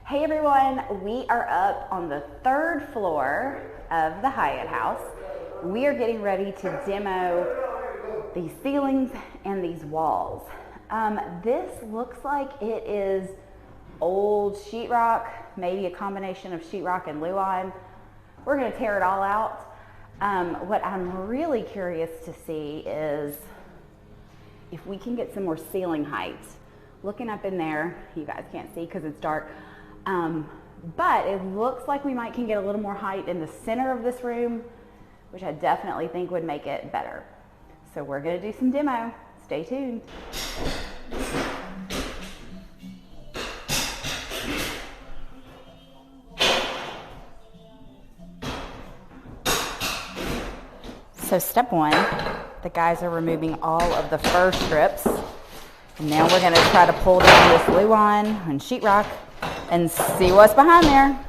Hey everyone, we are up on the 3rd floor of the Hyatt house. We are getting ready to demo these ceilings and these walls. This looks like it is old sheetrock, maybe a combination of sheetrock and luan. We're going to tear it all out. What I'm really curious to see is if we can get some more ceiling height. Looking up in there, you guys can't see because it's dark, but it looks like we can get a little more height in the center of this room, which I definitely think would make it better. So we're going to do some demo. Stay tuned. So step one, the guys are removing all of the fur strips. And now we're going to try to pull down this luan and sheetrock and see what's behind there.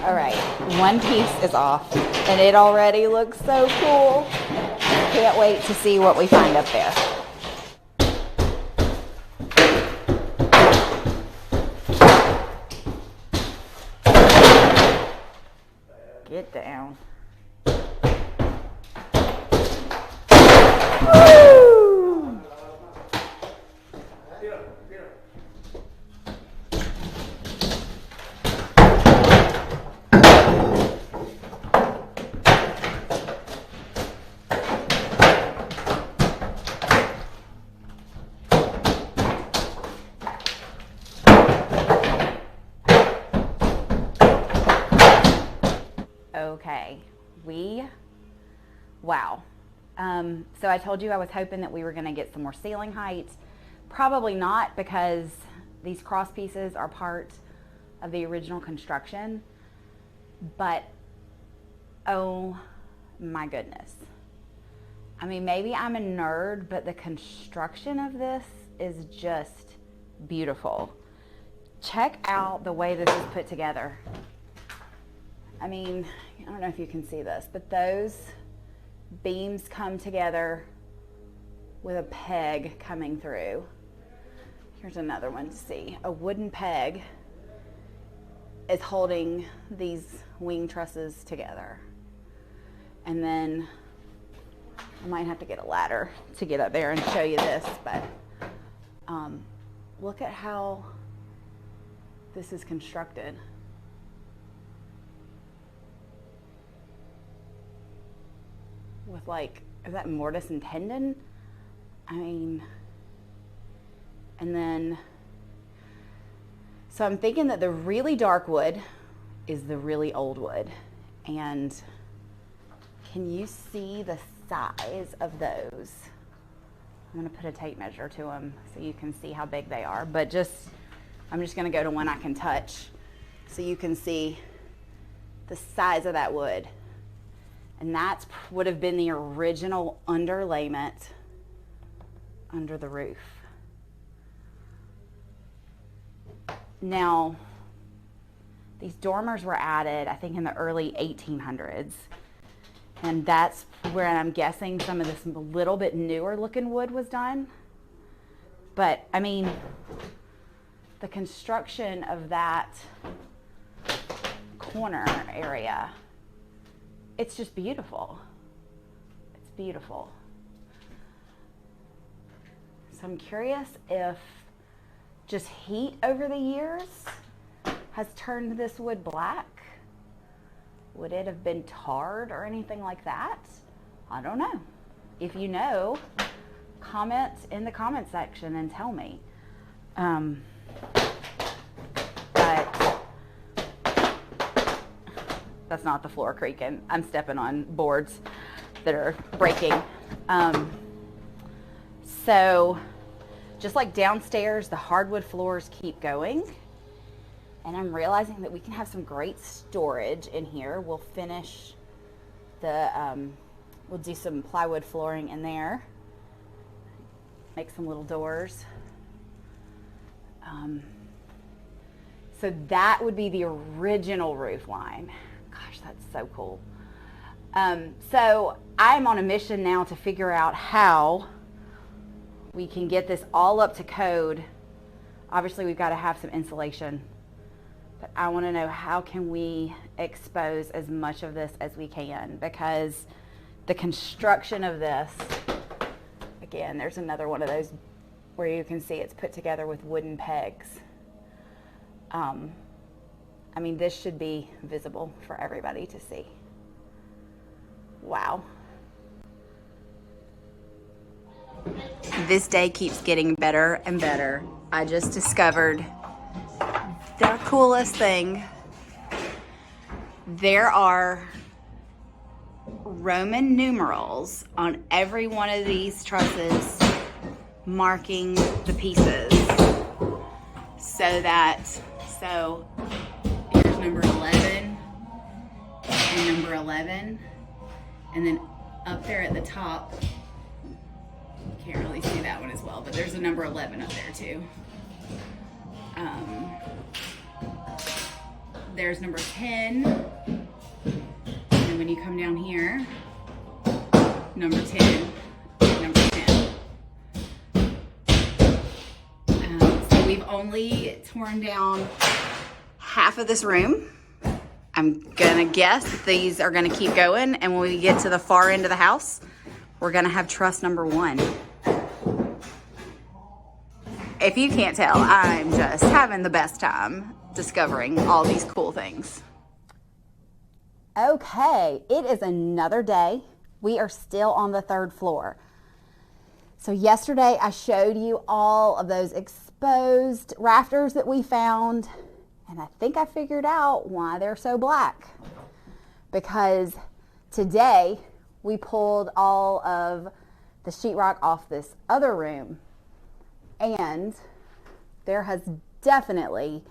All right, one piece is off and it already looks so cool. Can't wait to see what we find up there. Get down. Woo! Okay, wow. So I told you I was hoping that we were going to get some more ceiling height. Probably not, because these cross pieces are part of the original construction, but oh my goodness. I mean, maybe I'm a nerd, but the construction of this is just beautiful. Check out the way this is put together. I mean, I don't know if you can see this, but those beams come together with a peg coming through. Here's another one to see. A wooden peg is holding these wing trusses together. And then I might have to get a ladder to get up there and show you this, but look at how this is constructed. With like, is that mortise and tenon? I mean, and then, so I'm thinking that the really dark wood is the really old wood. And can you see the size of those? I'm gonna put a tape measure to them so you can see how big they are, but I'm just gonna go to one I can touch so you can see the size of that wood. And that would have been the original underlayment under the roof. Now, these dormers were added, I think, in the early 1800s. And that's where I'm guessing some of this little bit newer looking wood was done. But, I mean, the construction of that corner area, it's just beautiful. It's beautiful. So I'm curious if just heat over the years has turned this wood black. Would it have been tarred or anything like that? I don't know. If you know, comment in the comment section and tell me. But that's not the floor creaking. I'm stepping on boards that are breaking. So just like downstairs, the hardwood floors keep going. And I'm realizing that we can have some great storage in here. We'll finish we'll do some plywood flooring in there. Make some little doors. So that would be the original roof line. Gosh, that's so cool. So I'm on a mission now to figure out how we can get this all up to code. Obviously, we've got to have some insulation, but I want to know how can we expose as much of this as we can, because the construction of this, again, there's another one of those where you can see it's put together with wooden pegs. I mean, this should be visible for everybody to see. Wow. This day keeps getting better and better. I just discovered the coolest thing. There are Roman numerals on every one of these trusses marking the pieces, so here's number 11 and number 11, and then up there at the top, can't really see that one as well, but there's a number 11 up there too. There's number 10, and when you come down here, number 10, number 10. So we've only torn down half of this room. I'm gonna guess these are gonna keep going, and when we get to the far end of the house, we're gonna have truss number 1. If you can't tell, I'm just having the best time discovering all these cool things. Okay, it is another day. We are still on the 3rd floor. So yesterday I showed you all of those exposed rafters that we found, and I think I figured out why they're so black. Because today we pulled all of the sheetrock off this other room, and there has definitely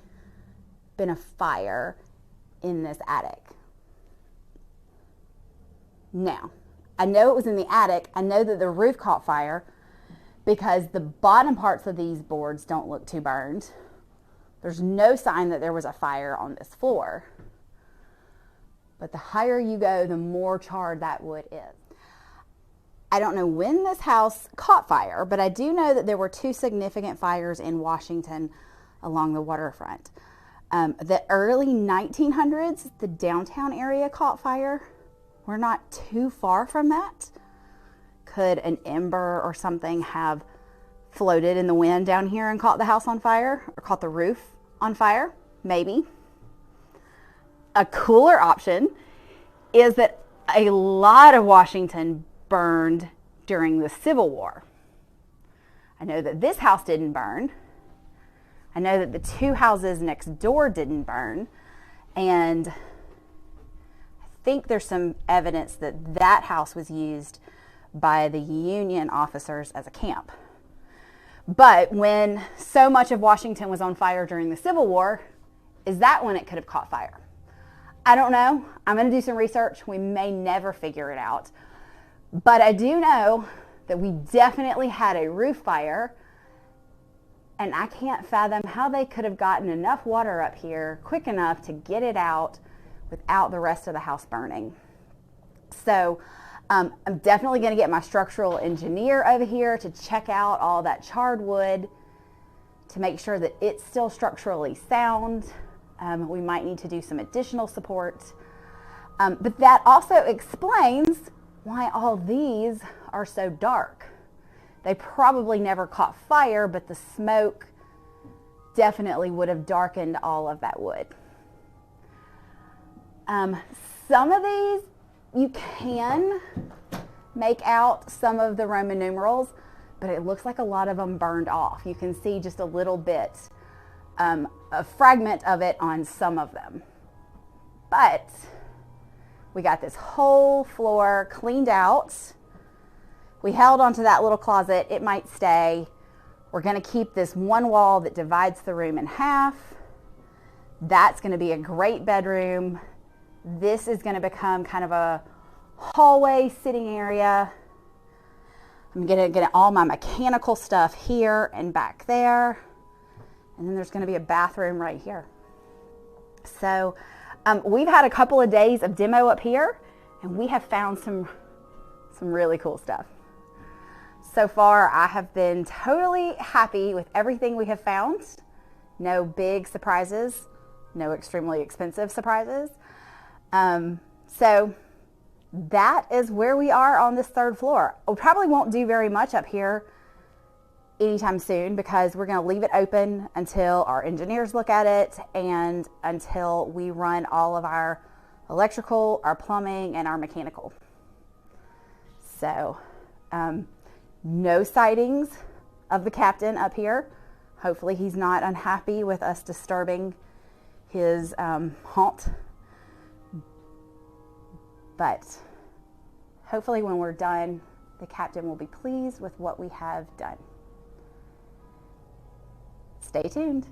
been a fire in this attic. Now, I know it was in the attic. I know that the roof caught fire because the bottom parts of these boards don't look too burned. There's no sign that there was a fire on this floor. But the higher you go, the more charred that wood is. I don't know when this house caught fire, but I do know that there were 2 significant fires in Washington along the waterfront. The early 1900s, the downtown area caught fire. We're not too far from that. Could an ember or something have floated in the wind down here and caught the house on fire, or caught the roof on fire? Maybe. A cooler option is that a lot of Washington burned during the Civil War. I know that this house didn't burn. I know that the 2 houses next door didn't burn, and I think there's some evidence that that house was used by the Union officers as a camp. But when so much of Washington was on fire during the Civil War, is that when it could have caught fire? I don't know. I'm going to do some research. We may never figure it out. But I do know that we definitely had a roof fire, and I can't fathom how they could have gotten enough water up here quick enough to get it out without the rest of the house burning. So I'm definitely going to get my structural engineer over here to check out all that charred wood to make sure that it's still structurally sound. We might need to do some additional support. But that also explains why all these are so dark. They probably never caught fire, but the smoke definitely would have darkened all of that wood. Some of these you can make out some of the Roman numerals, but it looks like a lot of them burned off. You can see just a little bit, a fragment of it on some of them. But we got this whole floor cleaned out. We held onto that little closet. It might stay. We're going to keep this one wall that divides the room in half. That's going to be a great bedroom. This is going to become kind of a hallway sitting area. I'm going to get all my mechanical stuff here and back there. And then there's going to be a bathroom right here. So we've had a couple of days of demo up here, and we have found some Some really cool stuff. So far, I have been totally happy with everything we have found. No big surprises, no extremely expensive surprises. So that is where we are on this third floor. We probably won't do very much up here anytime soon because we're going to leave it open until our engineers look at it and until we run all of our electrical, our plumbing, and our mechanical. So, no sightings of the captain up here. Hopefully he's not unhappy with us disturbing his haunt. But hopefully when we're done, the captain will be pleased with what we have done. Stay tuned.